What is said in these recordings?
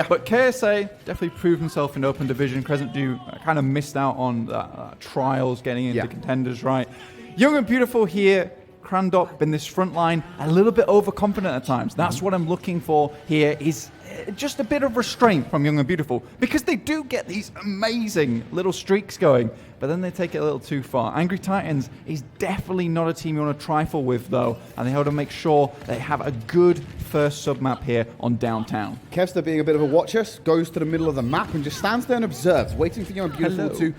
But KSA definitely proved himself in open division. Crescent Dew kind of missed out on trials getting into contenders, right? Young and Beautiful here. Crandop in this front line, a little bit overconfident at times. That's what I'm looking for here, is just a bit of restraint from Young and Beautiful, because they do get these amazing little streaks going, but then they take it a little too far. Angry Titans is definitely not a team you want to trifle with, though, and they have to make sure they have a good first sub-map here on downtown. Kevster, being a bit of a watcher, goes to the middle of the map and just stands there and observes, waiting for Young and Beautiful to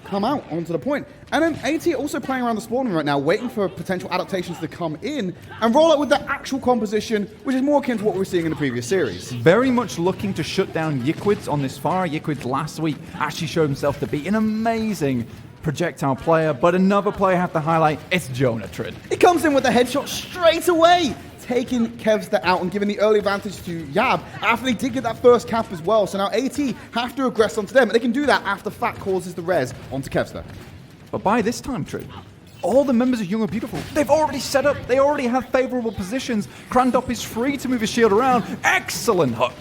come out onto the point. And then AT also playing around the spawn room right now, waiting for potential adaptations to come in and roll out with the actual composition, which is more akin to what we were seeing in the previous series. Very much looking to shut down Yiquids on this far. Yiquids last week actually showed himself to be an amazing projectile player, but another player I have to highlight, it's Jonah Tridd. He comes in with a headshot straight away, taking Kevster out and giving the early advantage to Yab after they did get that first cap as well. So now AT have to aggress onto them, and they can do that after Fat causes the res onto Kevster. But by this time, Tridd, all the members of Young and Beautiful, they've already set up, they already have favorable positions. Crandop is free to move his shield around. Excellent hook.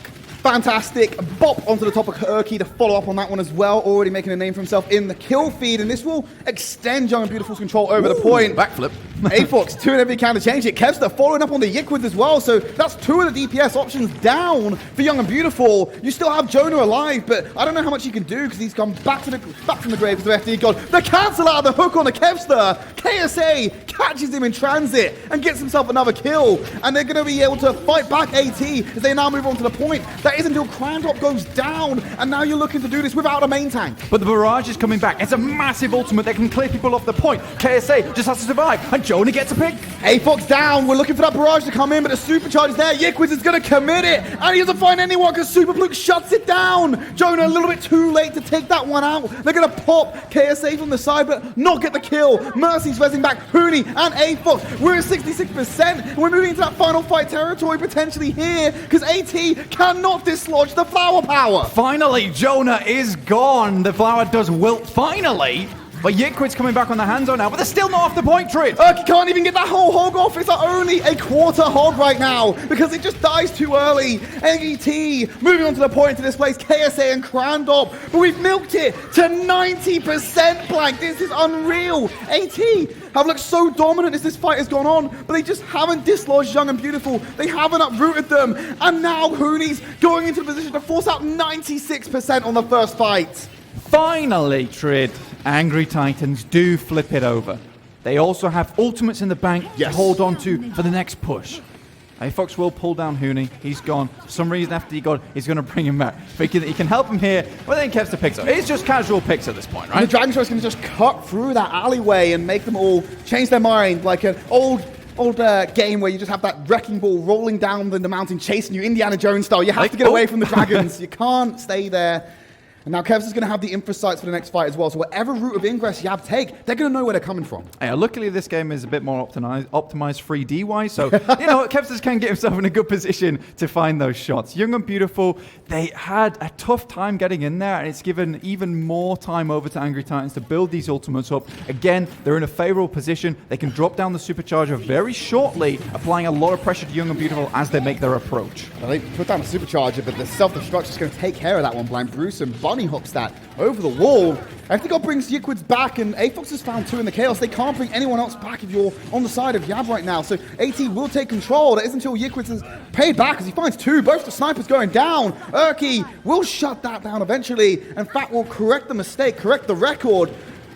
Fantastic bop onto the top of Urki to follow up on that one as well, already making a name for himself in the kill feed, and this will extend Young and Beautiful's control over the point. Backflip. Afox doing everything he can to change it. Kevster following up on the Yiquids as well, so that's 2 of the DPS options down for Young and Beautiful. You still have Jonah alive, but I don't know how much he can do because he's gone back from the grave to FD God. The cancel out of the hook on the Kevster. KSA catches him in transit and gets himself another kill, and they're going to be able to fight back AT as they now move on to the point. That is until Crandop goes down, and now you're looking to do this without a main tank. But the barrage is coming back. It's a massive ultimate that can clear people off the point. KSA just has to survive, and Jonah gets a pick. Afox down. We're looking for that barrage to come in, but the supercharge is there. Yiquids is going to commit it, and he doesn't find anyone because Super Fluke shuts it down. Jonah a little bit too late to take that one out. They're going to pop KSA from the side, but not get the kill. Mercy's rezzing back Hooney and Afox. We're at 66%, and we're moving into that final fight territory potentially here because AT cannot dislodge the flower power. Finally, Jonah is gone. The flower does wilt finally. But Yiquid's coming back on the hands-on now, but they're still not off the point, Tridd. Urki can't even get that whole hog off. It's only a quarter hog right now because it just dies too early. AET moving on to the point to displace KSA and Crandop, but we've milked it to 90% blank. This is unreal. AT have looked so dominant as this fight has gone on, but they just haven't dislodged Young and Beautiful. They haven't uprooted them, and now Hooney's going into the position to force out 96% on the first fight. Finally, Tridd, Angry Titans do flip it over. They also have ultimates in the bank to hold on to for the next push. Afox will pull down Hooney. He's gone. For some reason, after he got, he's going to bring him back. But he can help him here. But then Kevster picks up. It's just casual picks at this point, right? And the Dragon Strike's going to just cut through that alleyway and make them all change their mind, like an old game where you just have that wrecking ball rolling down the mountain chasing you, Indiana Jones style. You have to get away from the dragons. You can't stay there. And now Kevster's going to have the infra sites for the next fight as well. So whatever route of ingress Yab take, they're going to know where they're coming from. Yeah, luckily this game is a bit more optimized 3D-wise. So, you know, Kevster can get himself in a good position to find those shots. Young and Beautiful, they had a tough time getting in there. And it's given even more time over to Angry Titans to build these ultimates up. Again, they're in a favorable position. They can drop down the supercharger very shortly, applying a lot of pressure to Young and Beautiful as they make their approach. Well, they put down the supercharger, but the self-destruct is going to take care of that one. Blind Bruce and Bunny hooks that over the wall. I think it brings Yiquids back, and Afox has found 2 in the chaos. They can't bring anyone else back if you're on the side of Yab right now. So AT will take control. That isn't until Yiquids is paid back as he finds 2. Both the snipers going down. Urki will shut that down eventually. And Fat will correct the mistake, correct the record.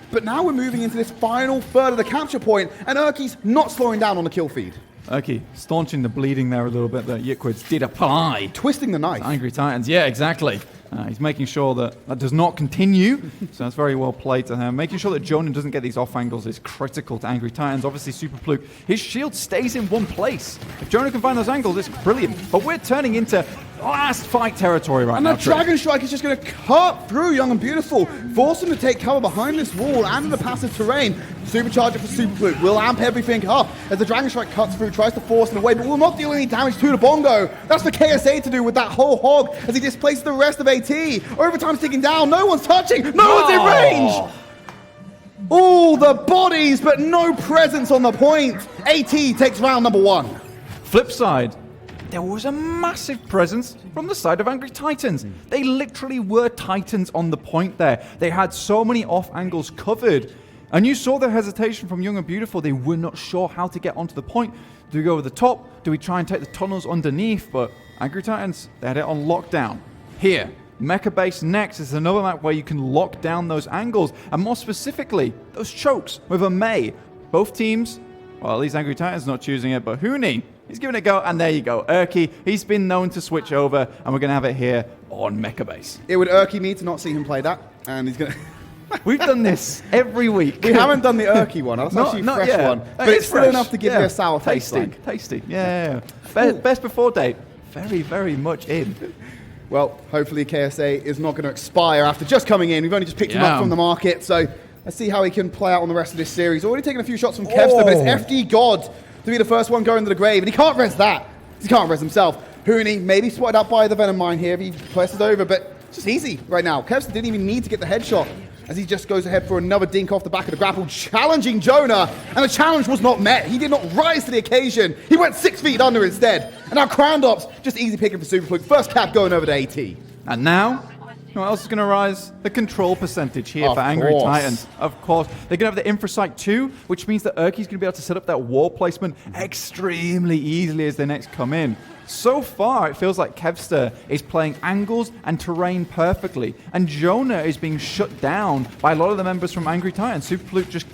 But now we're moving into this final third of the capture point, and Urki's not slowing down on the kill feed. Okay, staunching the bleeding there a little bit that Yiquids did apply. Twisting the knife. Angry Titans, yeah, exactly. He's making sure that does not continue, so that's very well played to him. Making sure that Jonah doesn't get these off angles is critical to Angry Titans. Obviously, Super Fluke, his shield stays in one place. If Jonah can find those angles, it's brilliant. But we're turning into last fight territory right now. And that Dragon Strike is just going to cut through Young and Beautiful, force him to take cover behind this wall and in the passive terrain. Supercharger for Super Fluke will amp everything up as the Dragon Strike cuts through, tries to force it away, but will not deal any damage to the Bongo. That's for KSA to do with that whole hog as he displaces the rest of AT. Overtime's ticking down, no one's touching, no one's in range! All the bodies, but no presence on the point. AT takes round number 1. Flip side. there was a massive presence from the side of Angry Titans. They literally were Titans on the point there. They had so many off angles covered. And you saw the hesitation from Young and Beautiful. They were not sure how to get onto the point. Do we go over the top? Do we try and take the tunnels underneath? But Angry Titans, they had it on lockdown. Here, Mecha Base next is another map where you can lock down those angles. And more specifically, those chokes with a May. Both teams, well, at least Angry Titans not choosing it, but Huni, he's giving it a go, and there you go. Erky, he's been known to switch over, and we're going to have it here on Mecha Base. It would Erky me to not see him play that, and he's going to... We've done this every week. We haven't done the Erky one. That's actually a fresh one. But it's still enough to give you a sour taste. Tasty. Yeah. Best before date. Very, very much in. Well, hopefully KSA is not going to expire after just coming in. We've only just picked him up from the market, so let's see how he can play out on the rest of this series. Already taken a few shots from Kevster, but it's FD God to be the first one going to the grave, and he can't res that. He can't res himself. Huni maybe spotted out by the Venom Mine here if he presses over, but it's just easy right now. Kevster didn't even need to get the headshot, as he just goes ahead for another dink off the back of the grapple, challenging Jonah, and the challenge was not met. He did not rise to the occasion. He went 6 feet under instead. And now Crandops just easy picking for Superfluke. First cap going over to AT. And now, who else is going to rise? The control percentage here for Angry Titans. Of course. They're going to have the Infrasight 2, which means that Erky's going to be able to set up that wall placement extremely easily as they next come in. So far, it feels like Kevster is playing angles and terrain perfectly, and Jonah is being shut down by a lot of the members from Angry Titans. Superfluke just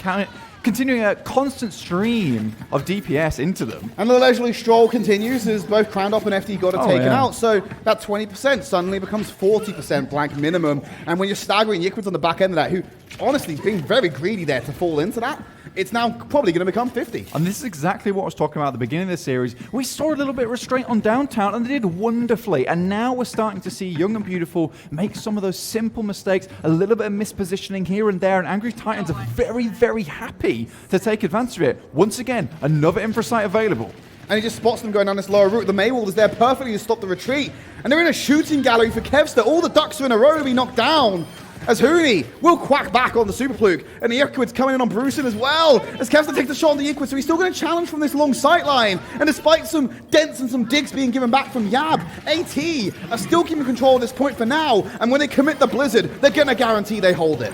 continuing a constant stream of DPS into them. And the leisurely stroll continues as both Crandop and FD God are taken out, so that 20% suddenly becomes 40% blank minimum. And when you're staggering Yikwitz on the back end of that, who honestly is being very greedy there to fall into that, it's now probably going to become 50. And this is exactly what I was talking about at the beginning of the series. We saw a little bit of restraint on Downtown, and they did wonderfully. And now we're starting to see Young and Beautiful make some of those simple mistakes, a little bit of mispositioning here and there, and Angry Titans are very, very happy to take advantage of it. Once again, another Infrasight available. And he just spots them going down this lower route. The Maywall is there perfectly to stop the retreat. And they're in a shooting gallery for Kevster. All the ducks are in a row to be knocked down. As Huni will quack back on the Superfluke. And the Yikwitz coming in on Brucein as well. As Kevster takes the shot on the Yikwitz, so he's still going to challenge from this long sight line. And despite some dents and some digs being given back from Yab, AT are still keeping control at this point for now. And when they commit the Blizzard, they're going to guarantee they hold it.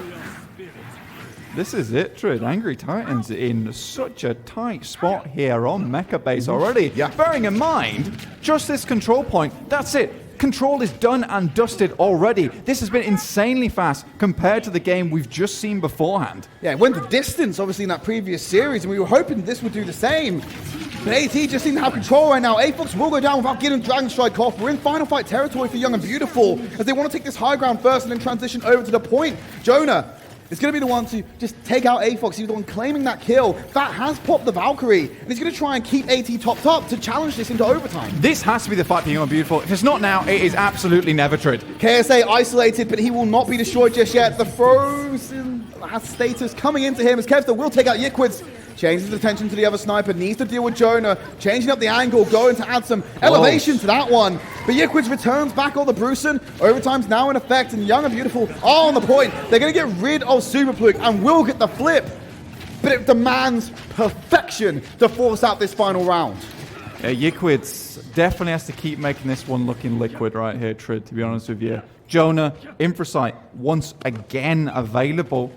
This is it, Tridd. Angry Titans in such a tight spot here on Mecha Base already. Bearing in mind, just this control point, that's it. Control is done and dusted already. This has been insanely fast compared to the game we've just seen beforehand. Yeah, it went the distance, obviously, in that previous series, and we were hoping this would do the same. But AT just seem to have control right now. AFOX will go down without getting Dragon Strike off. We're in final fight territory for Young and Beautiful, as they want to take this high ground first and then transition over to the point. Jonah is going to be the one to just take out AFOX. He's the one claiming that kill. That has popped the Valkyrie, and he's going to try and keep AT topped up to challenge this into overtime. This has to be the fight for Young and Beautiful. If it's not now, it is absolutely never, Tridd. KSA isolated, but he will not be destroyed just yet. The frozen status coming into him as Kevster will take out Yikwitz. Changes his attention to the other sniper, needs to deal with Jonah, changing up the angle, going to add some elevation to that one. But Yikwitz returns back on the Brucein. Overtime's now in effect, and Young and Beautiful are on the point. They're going to get rid of Superfluke and will get the flip. But it demands perfection to force out this final round. Yeah, Yikwitz definitely has to keep making this one looking liquid right here, Tridd, to be honest with you. Jonah, Infrasight, once again available.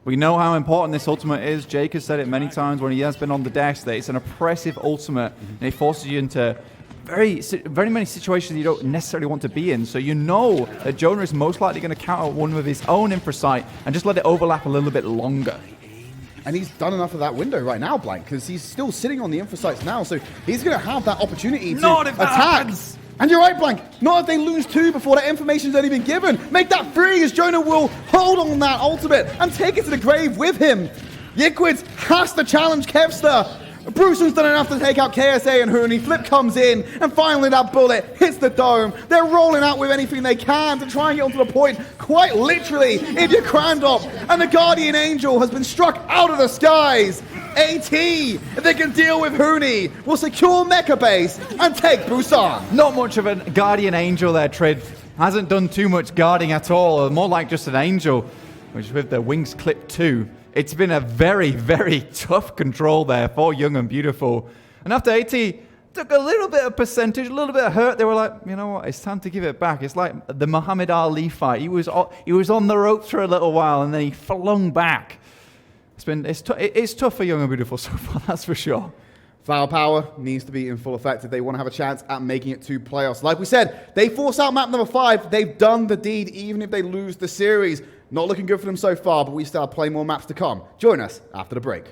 We know how important this ultimate is. Jake has said it many times when he has been on the desk that it's an oppressive ultimate, and it forces you into very many situations you don't necessarily want to be in. So you know that Jonah is most likely going to counter one with his own Infrasight and just let it overlap a little bit longer. And he's done enough of that window right now, Blank, because he's still sitting on the Infrasights now, so he's going to have that opportunity to attack. And you're right, Blank. Not if they lose 2 before that information's only been given. Make that 3 as Jonah will hold on that ultimate and take it to the grave with him. Yikwitz has to challenge Kevster. Brucein's done enough to take out KSA and Huni. Flip comes in, and finally that bullet hits the dome. They're rolling out with anything they can to try and get onto the point. Quite literally, if you're Crandop, and the Guardian Angel has been struck out of the skies. AT, if they can deal with Huni, will secure Mecha Base and take Busan. Not much of a Guardian Angel there, Tridd. Hasn't done too much guarding at all, more like just an angel, which with the wings clipped too. It's been a very, very tough control there for Young and Beautiful. And after AT, took a little bit of percentage, a little bit of hurt. They were like, you know what, it's time to give it back. It's like the Muhammad Ali fight. He was on the ropes for a little while, and then he flung back. It's tough for Young and Beautiful so far, that's for sure. Flower power needs to be in full effect if they want to have a chance at making it to playoffs. Like we said, they force out map number 5. They've done the deed, even if they lose the series. Not looking good for them so far, but we still have plenty more maps to come. Join us after the break.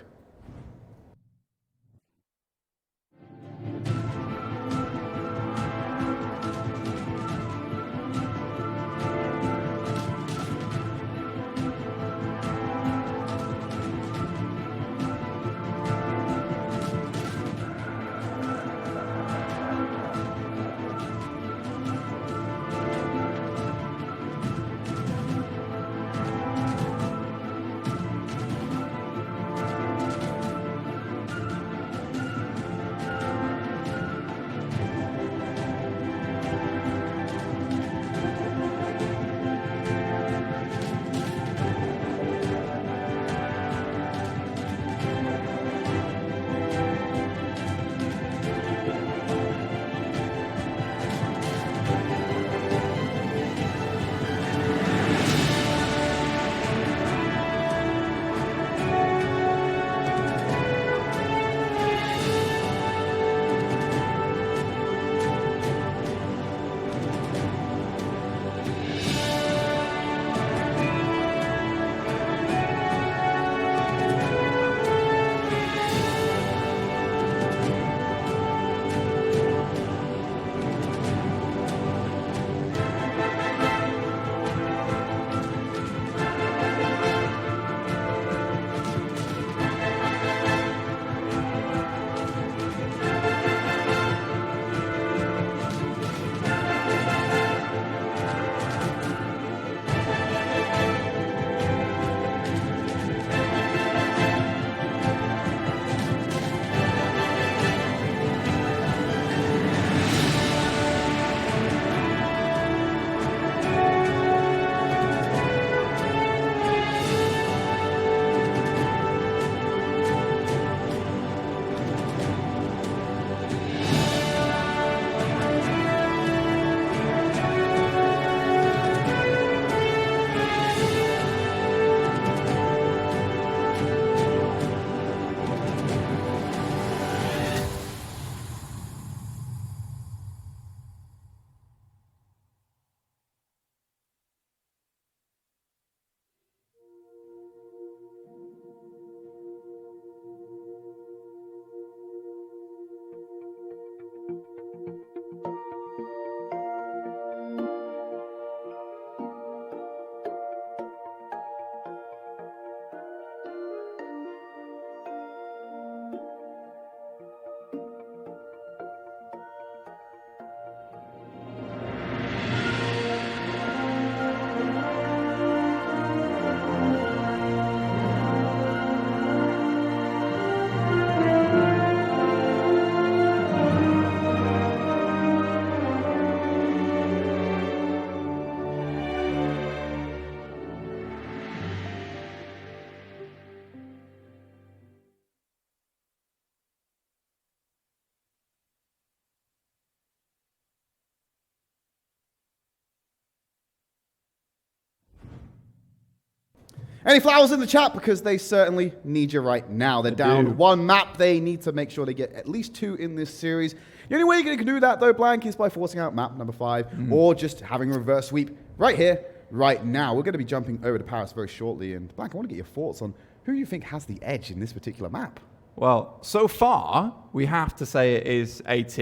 Any flowers in the chat? Because they certainly need you right now. They're down one map. They need to make sure they get at least 2 in this series. The only way you can do that, though, Blank, is by forcing out map number 5 or just having a reverse sweep right here, right now. We're going to be jumping over to Paris very shortly. And Blank, I want to get your thoughts on who you think has the edge in this particular map. Well, so far, we have to say it is AT.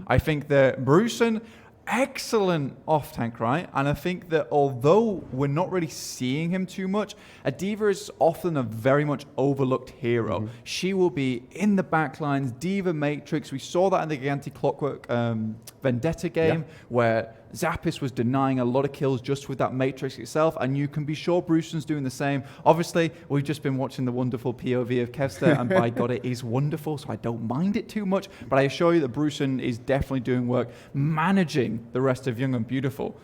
I think that Brusen, excellent off-tank, right? And I think that although we're not really seeing him too much, Adiva is often a very much overlooked hero. She will be in the backlines, Diva Matrix. We saw that in the Gigantic Clockwork Vendetta game, where Zappis was denying a lot of kills just with that Matrix itself, and you can be sure Brusen's doing the same. Obviously, we've just been watching the wonderful POV of Kevster, and by God, it is wonderful, so I don't mind it too much, but I assure you that Brusen is definitely doing work managing the rest of Young and Beautiful.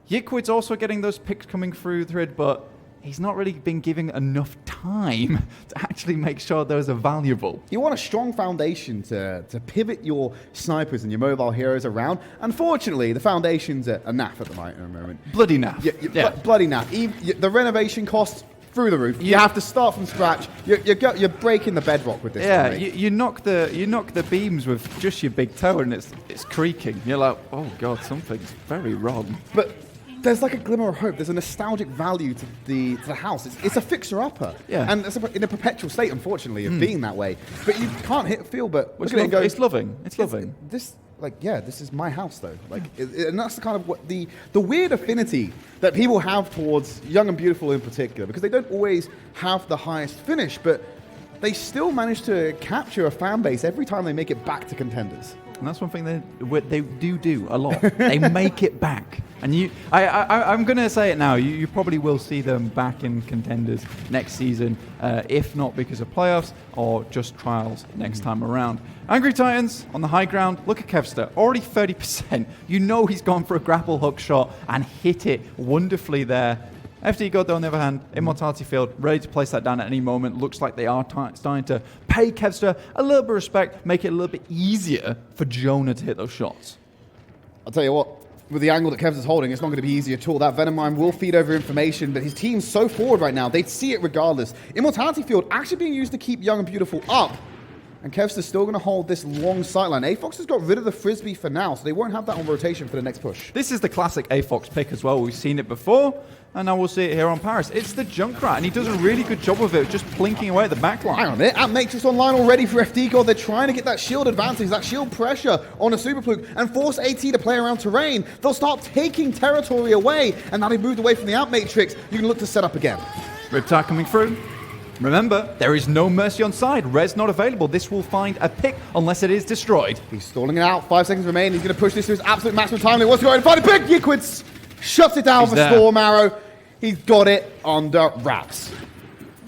Yikwid's also getting those picks coming through, Tridd, but he's not really been given enough time to actually make sure those are valuable. You want a strong foundation to pivot your snipers and your mobile heroes around. Unfortunately, the foundations are naff at the moment. Bloody naff. Bloody naff. The renovation costs through the roof. You have to start from scratch. You're breaking the bedrock with this. Yeah, you knock the beams with just your big toe, and it's creaking. You're like, oh god, something's very wrong. But there's like a glimmer of hope. There's a nostalgic value to the house. It's a fixer-upper. Yeah. And it's in a perpetual state, unfortunately, of being that way. But you can't hit a feel, but look at it and go... It's loving. It's loving. This is my house, though. And that's the kind of what the weird affinity that people have towards Young and Beautiful in particular, because they don't always have the highest finish, but they still manage to capture a fan base every time they make it back to Contenders. And that's one thing they do a lot. They make it back. And I'm going to say it now. You probably will see them back in Contenders next season, if not because of playoffs or just trials next time around. Angry Titans on the high ground. Look at Kevster, already 30%. You know he's gone for a grapple hook shot and hit it wonderfully there. FD God, though, on the other hand, Immortality Field, ready to place that down at any moment. Looks like they are starting to pay Kevster a little bit of respect, make it a little bit easier for Jonah to hit those shots. I'll tell you what, with the angle that Kevster's holding, it's not going to be easy at all. That Venom Mine will feed over information, but his team's so forward right now, they'd see it regardless. Immortality Field actually being used to keep Young and Beautiful up. And Kevster's still going to hold this long sightline. AFox has got rid of the Frisbee for now, so they won't have that on rotation for the next push. This is the classic AFox pick as well. We've seen it before, and now we'll see it here on Paris. It's the Junkrat, and he does a really good job of it, just plinking away at the backline. Hang on a minute. Amp Matrix online already for FD God. They're trying to get that shield advantage, that shield pressure on a Super Fluke, and force AT to play around terrain. They'll start taking territory away, and now they've moved away from the Amp Matrix. You can look to set up again. Riptide coming through. Remember, there is no mercy on side. Res not available. This will find a pick unless it is destroyed. He's stalling it out. 5 seconds remain. He's going to push this to his absolute maximum time. He wants to go and find a pick. Yiquids shuts it down for Storm Arrow. He's got it under wraps.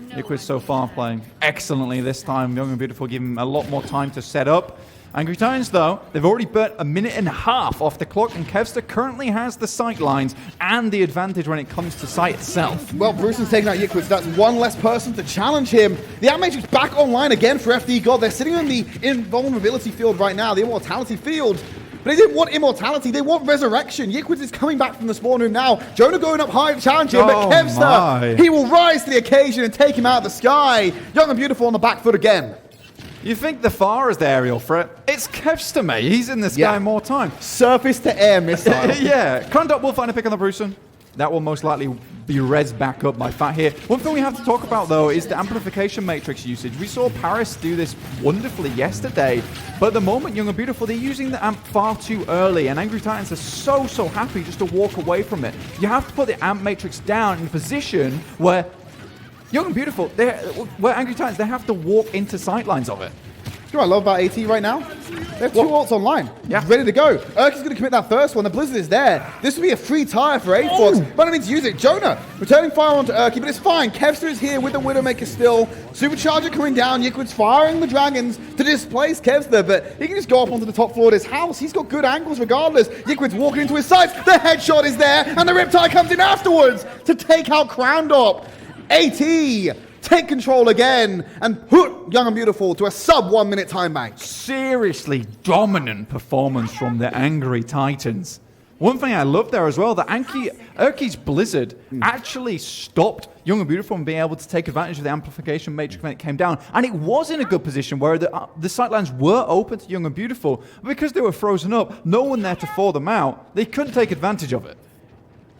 Yiquids so far playing excellently this time. Young and Beautiful giving him a lot more time to set up. Angry Titans, though, they've already burnt 1.5 minutes off the clock, and Kevster currently has the sight lines and the advantage when it comes to sight itself. Well, Brewson's taking out Yiquids. That's one less person to challenge him. The Outmatrix back online again for FD God. They're sitting on the invulnerability field right now, the immortality field. But they didn't want immortality, they want resurrection. Yiquids is coming back from the spawn room now. Jonah going up high to challenge him, but Kevster, he will rise to the occasion and take him out of the sky. Young and Beautiful on the back foot again. You think the FAR is the aerial threat? It's Kevster, mate. He's in the sky more time. Surface to air missile. Yeah. Crandop will find a pick on the Bruiser. That will most likely be res back up by Fat here. One thing we have to talk about, though, is the amplification matrix usage. We saw Paris do this wonderfully yesterday, but at the moment, Young and Beautiful, they're using the amp far too early, and Angry Titans are so happy just to walk away from it. You have to put the amp matrix down in a position where Young and Beautiful, where Angry Titans, they have to walk into sightlines of it. You know what I love about AT right now? They have 2 ults online. Yeah. Ready to go. Urki's going to commit that first one. The Blizzard is there. This will be a free tire for AFox. But I mean to use it. Jonah returning fire onto Urki, but it's fine. Kevster is here with the Widowmaker still. Supercharger coming down. Yiquids firing the dragons to displace Kevster, but he can just go up onto the top floor of his house. He's got good angles regardless. Yiquids walking into his sights. The headshot is there, and the Riptide comes in afterwards to take out Crowndop. AT take control again and put Young and Beautiful to a sub 1 minute time bank. Seriously dominant performance from the Angry Titans. One thing I love there as well, that Urki's Blizzard actually stopped Young and Beautiful from being able to take advantage of the amplification matrix when it came down. And it was in a good position where the sightlines were open to Young and Beautiful. But because they were frozen up, no one there to thaw them out, they couldn't take advantage of it.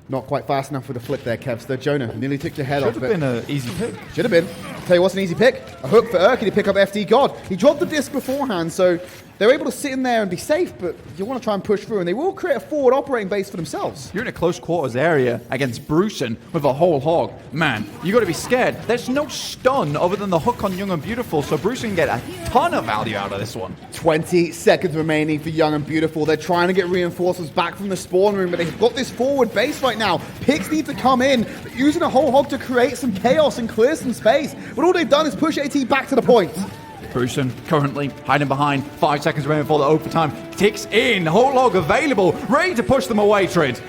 Not quite fast enough with a flick there, Kevster. Jonah nearly took your head off. Should have been an easy pick. Should have been. Tell you what's an easy pick. A hook for Urki to pick up FD God. He dropped the disc beforehand, so they're able to sit in there and be safe, but you want to try and push through, and they will create a forward operating base for themselves. You're in a close quarters area against Bruiser with a whole hog. Man, you got to be scared. There's no stun other than the hook on Young and Beautiful, so Bruiser can get a ton of value out of this one. 20 seconds remaining for Young and Beautiful. They're trying to get reinforcements back from the spawn room, but they've got this forward base right now. Picks need to come in, using a whole hog to create some chaos and clear some space. But all they've done is push AT back to the point. Bruiser currently hiding behind. 5 seconds remaining before the overtime ticks in. Whole log available, ready to push them away, Tridd.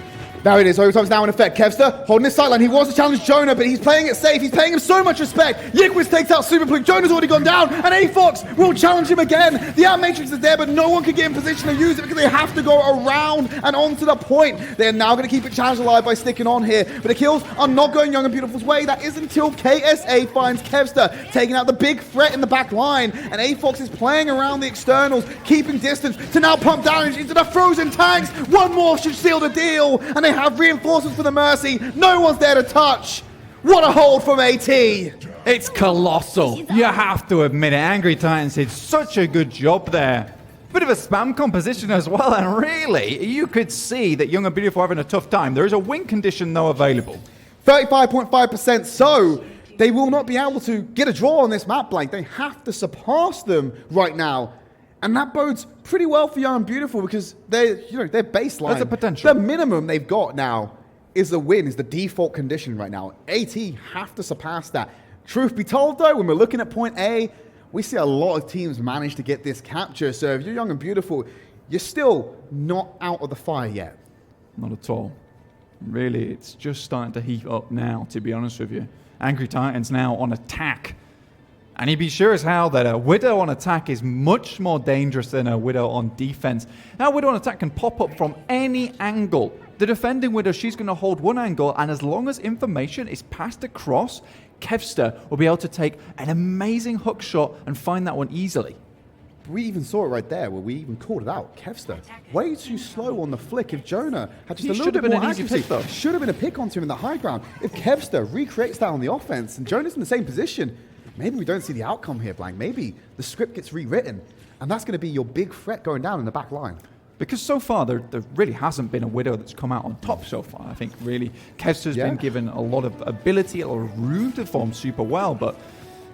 There it is, overtime's now in effect. Kevster holding his sideline. He wants to challenge Jonah, but he's playing it safe. He's paying him so much respect. Yikwitz takes out Super Pluke. Jonah's already gone down, and A-Fox will challenge him again. The Out Matrix is there, but no one can get in position to use it because they have to go around and onto the point. They're now going to keep it challenge alive by sticking on here, but the kills are not going Young and Beautiful's way. That is until KSA finds Kevster, taking out the big threat in the back line, and A-Fox is playing around the externals, keeping distance to now pump damage into the frozen tanks. One more should seal the deal, and they have reinforcements for the Mercy. No one's there to touch. What a hold from AT. It's colossal. You have to admit it. Angry Titans did such a good job there. Bit of a spam composition as well, and really, you could see that Young and Beautiful are having a tough time. There is a win condition, though, available. 35.5%, so they will not be able to get a draw on this map, Blank. They have to surpass them right now. And that bodes pretty well for Young and Beautiful because their baseline, there's a potential. The minimum they've got now is the win, is the default condition right now. AT have to surpass that. Truth be told, though, when we're looking at point A, we see a lot of teams manage to get this capture. So if you're Young and Beautiful, you're still not out of the fire yet. Not at all. Really, it's just starting to heat up now, to be honest with you. Angry Titans now on attack. And he'd be sure as hell that a Widow on attack is much more dangerous than a Widow on defense. Now, Widow on attack can pop up from any angle. The defending Widow, she's going to hold one angle, and as long as information is passed across, Kevster will be able to take an amazing hook shot and find that one easily. We even saw it right there where we even called it out. Kevster, way too slow on the flick. If Jonah had just a little bit more accuracy, should have been a pick onto him in the high ground. If Kevster recreates that on the offense and Jonah's in the same position, maybe we don't see the outcome here, Blank. Maybe the script gets rewritten, and that's going to be your big threat going down in the back line. Because so far, there really hasn't been a Widow that's come out on top so far. I think really Kevster's been given a lot of ability, a lot of room to perform super well, but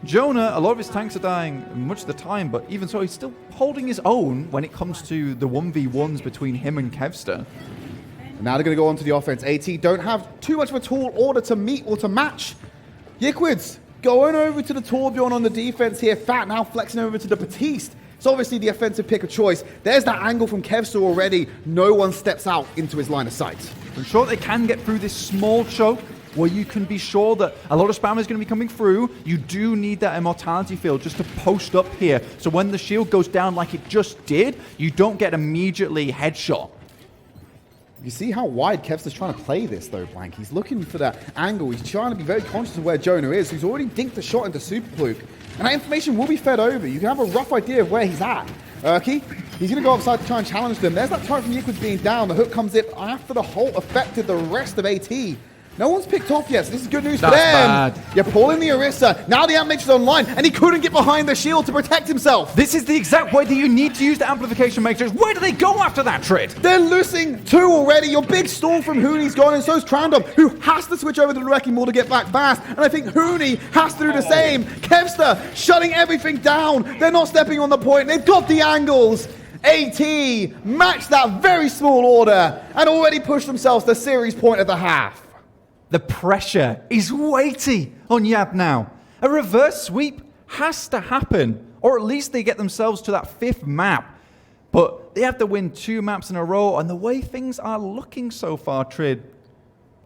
Jonah, a lot of his tanks are dying much of the time, but even so, he's still holding his own when it comes to the 1v1s between him and Kevster. Now they're going to go on to the offense. AT don't have too much of a tall order to meet or to match. Yikwitz going over to the Torbjorn on the defense here. Fat now flexing over to the Batiste. It's obviously the offensive pick of choice. There's that angle from Kevster already. No one steps out into his line of sight. I'm sure they can get through this small choke where you can be sure that a lot of spam is going to be coming through. You do need that immortality field just to post up here. So when the shield goes down like it just did, you don't get immediately headshot. You see how wide Kevster's trying to play this, though, Blank. He's looking for that angle. He's trying to be very conscious of where Jonah is. He's already dinked a shot into Super Pluke. And that information will be fed over. You can have a rough idea of where he's at. Urki, he's going to go upside to try and challenge them. There's that turret from Yikwitz being down. The hook comes in after the Holt affected the rest of AT. No one's picked off yet, so this is good news for them. Bad. You're pulling the Orisa. Now the Amp is online, and he couldn't get behind the shield to protect himself. This is the exact way that you need to use the amplification matrix. Where do they go after that, Tridd? They're losing two already. Your big stall from Hooney's gone, and so's Trandom, who has to switch over to the Wrecking Ball to get back fast. And I think Hooney has to do the same. Kevster shutting everything down. They're not stepping on the point. They've got the angles. AT matched that very small order and already pushed themselves to series point at the half. The pressure is weighty on Yab now. A reverse sweep has to happen, or at least they get themselves to that 5th map. But they have to win 2 maps in a row, and the way things are looking so far, Tridd,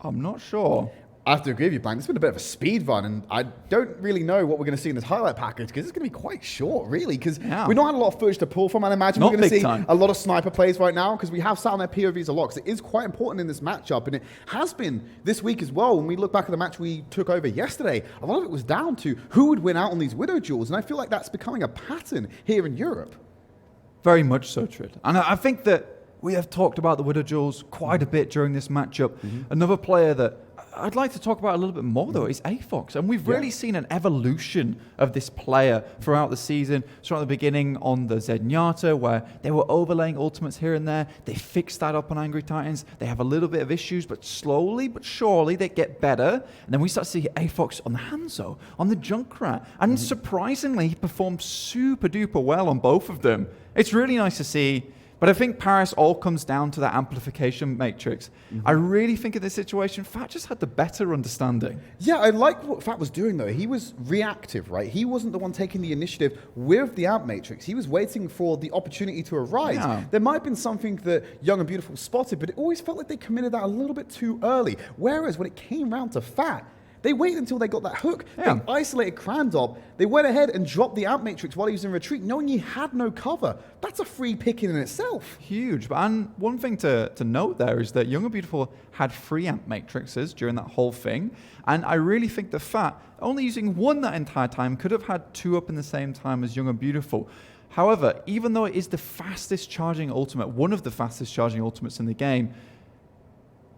I'm not sure. I have to agree with you, Blank. It's been a bit of a speed run, and I don't really know what we're going to see in this highlight package, because it's going to be quite short, really, because we've not had a lot of footage to pull from, and I imagine we're going to see a lot of sniper plays right now, because we have sat on their POVs a lot, because it is quite important in this matchup, and it has been this week as well. When we look back at the match we took over yesterday, a lot of it was down to who would win out on these Widow duels, and I feel like that's becoming a pattern here in Europe. Very much so, Tridd. And I think that we have talked about the Widow duels quite a bit during this matchup. Another player that I'd like to talk about a little bit more, though, is A-Fox. And we've really seen an evolution of this player throughout the season. So at the beginning on the Zenyatta, where they were overlaying ultimates here and there. They fixed that up on Angry Titans. They have a little bit of issues, but slowly but surely they get better. And then we start to see A-Fox on the Hanzo, on the Junkrat. And surprisingly, he performed super duper well on both of them. It's really nice to see. But I think Paris all comes down to that amplification matrix. I really think in this situation, Fat just had the better understanding. Yeah, I like what Fat was doing, though. He was reactive, right? He wasn't the one taking the initiative with the amp matrix. He was waiting for the opportunity to arise. Yeah. There might have been something that Young and Beautiful spotted, but it always felt like they committed that a little bit too early. Whereas when it came round to Fat, they waited until they got that hook. Yeah. They isolated Crandop. They went ahead and dropped the amp matrix while he was in retreat, knowing he had no cover. That's a free pick in itself. Huge. And one thing to note there is that Young and Beautiful had 3 amp matrices during that whole thing. And I really think that Fat, only using 1 that entire time, could have had 2 up in the same time as Young and Beautiful. However, even though it is the fastest charging ultimate, one of the fastest charging ultimates in the game,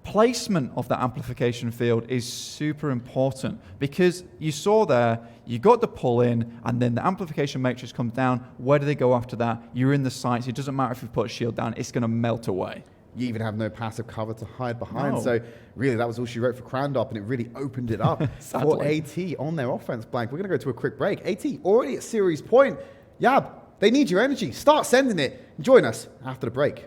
placement of the amplification field is super important, because you saw there, you got the pull in, and then the amplification matrix comes down. Where do they go after that? You're in the sights. It doesn't matter if you put a shield down, it's going to melt away. You even have no passive cover to hide behind. No. So really, that was all she wrote for Crandop, and it really opened it up for AT on their offense. Blank. We're going to go to a quick break. AT already at series point. Yab, they need your energy. Start sending it. Join us after the break.